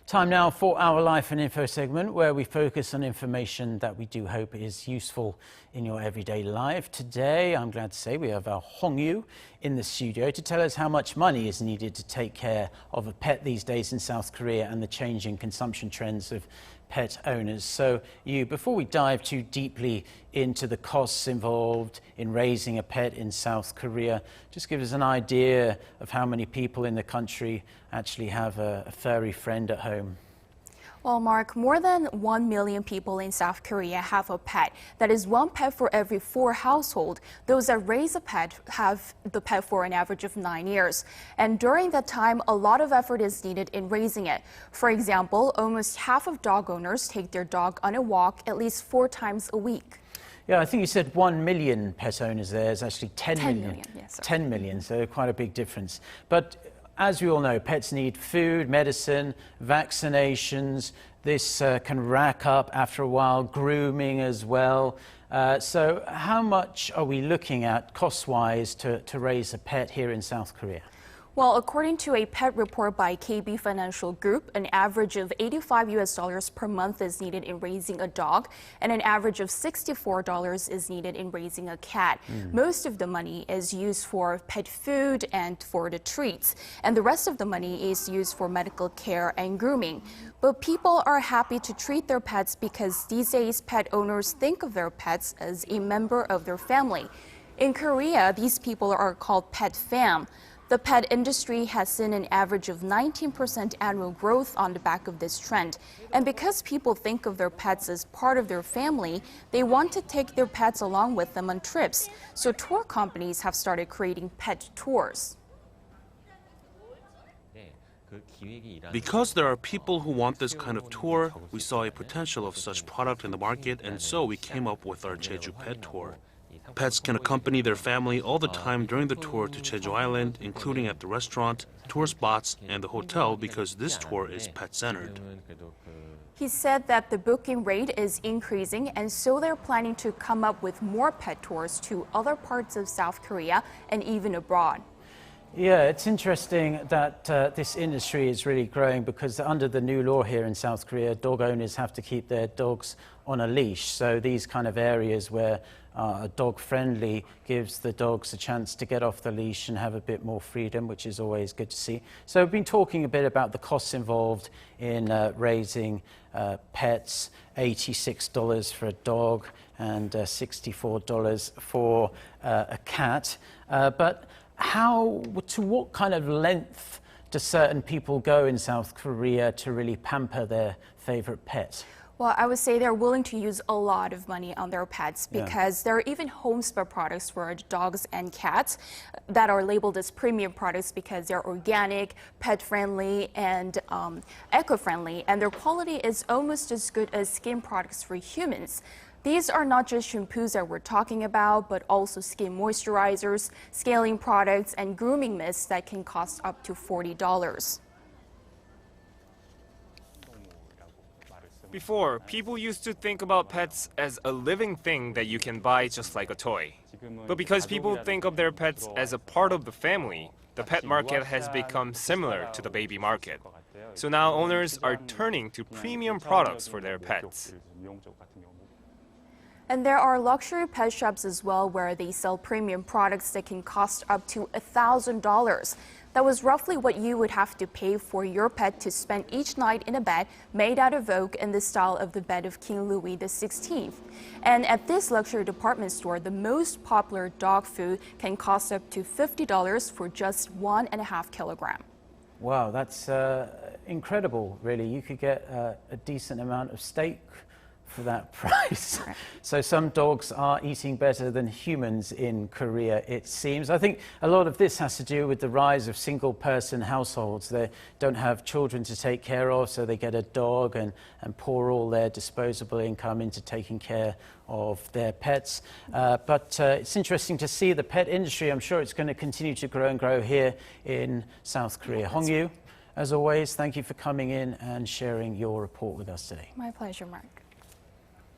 Time now for our Life and Info segment, where we focus on information that we do hope is useful in your everyday life. Today, I'm glad to say we have our Hong Yoo in the studio to tell us how much money is needed to take care of a pet these days in South Korea and the changing consumption trends of pet owners. So, Yoo, before we dive too deeply into the costs involved in raising a pet in South Korea, just give us an idea of how many people in the country actually have a furry friend at home. Well, Mark, more than 1 million people in South Korea have a pet. That is one pet for every 4 households. Those that raise a pet have the pet for an average of 9 years. And during that time, a lot of effort is needed in raising it. For example, almost half of dog owners take their dog on a walk at least 4 times a week. Yeah, I think you said 1 million pet owners. There's actually 10 million. Yes, 10 million, so quite a big difference. But as we all know, pets need food, medicine, vaccinations. This can rack up after a while, grooming as well. So how much are we looking at cost-wise to raise a pet here in South Korea? Well, according to a pet report by KB Financial Group, an average of $85 per month is needed in raising a dog, and an average of $64 is needed in raising a cat. Most of the money is used for pet food and for the treats, and the rest of the money is used for medical care and grooming. But people are happy to treat their pets because these days pet owners think of their pets as a member of their family. In Korea, these people are called pet fam. The pet industry has seen an average of 19% annual growth on the back of this trend. And because people think of their pets as part of their family, they want to take their pets along with them on trips. So tour companies have started creating pet tours. Because there are people who want this kind of tour, we saw a potential of such product in the market, and so we came up with our Jeju Pet Tour. Pets can accompany their family all the time during the tour to Jeju Island, including at the restaurant, tour spots, and the hotel, because this tour is pet-centered. He said that the booking rate is increasing, and so they're planning to come up with more pet tours to other parts of South Korea and even abroad. Yeah, it's interesting that this industry is really growing because under the new law here in South Korea, dog owners have to keep their dogs on a leash. So these kind of areas where dog-friendly gives the dogs a chance to get off the leash and have a bit more freedom, which is always good to see. So we've been talking a bit about the costs involved in raising pets, $86 for a dog and $64 for a cat. But to what kind of length do certain people go in South Korea to really pamper their favorite pet? Well, I would say they're willing to use a lot of money on their pets because there are even home spa products for dogs and cats that are labeled as premium products because they're organic, pet-friendly, and eco-friendly, and their quality is almost as good as skin products for humans. These are not just shampoos that we're talking about, but also skin moisturizers, scaling products, and grooming mists that can cost up to $40. Before, people used to think about pets as a living thing that you can buy just like a toy. But because people think of their pets as a part of the family, the pet market has become similar to the baby market. So now owners are turning to premium products for their pets. And there are luxury pet shops as well where they sell premium products that can cost up to $1,000. That was roughly what you would have to pay for your pet to spend each night in a bed made out of oak in the style of the bed of King Louis XVI. And at this luxury department store, the most popular dog food can cost up to $50 for just 1.5 kilograms. Wow, that's incredible, really. You could get a decent amount of steak for that price. Right. So some dogs are eating better than humans in Korea, it seems. I think a lot of this has to do with the rise of single-person households. They don't have children to take care of, so they get a dog and pour all their disposable income into taking care of their pets. But it's interesting to see the pet industry. I'm sure it's going to continue to grow and grow here in South Korea. Hong Yoo, as always, thank you for coming in and sharing your report with us today. My pleasure, Mark.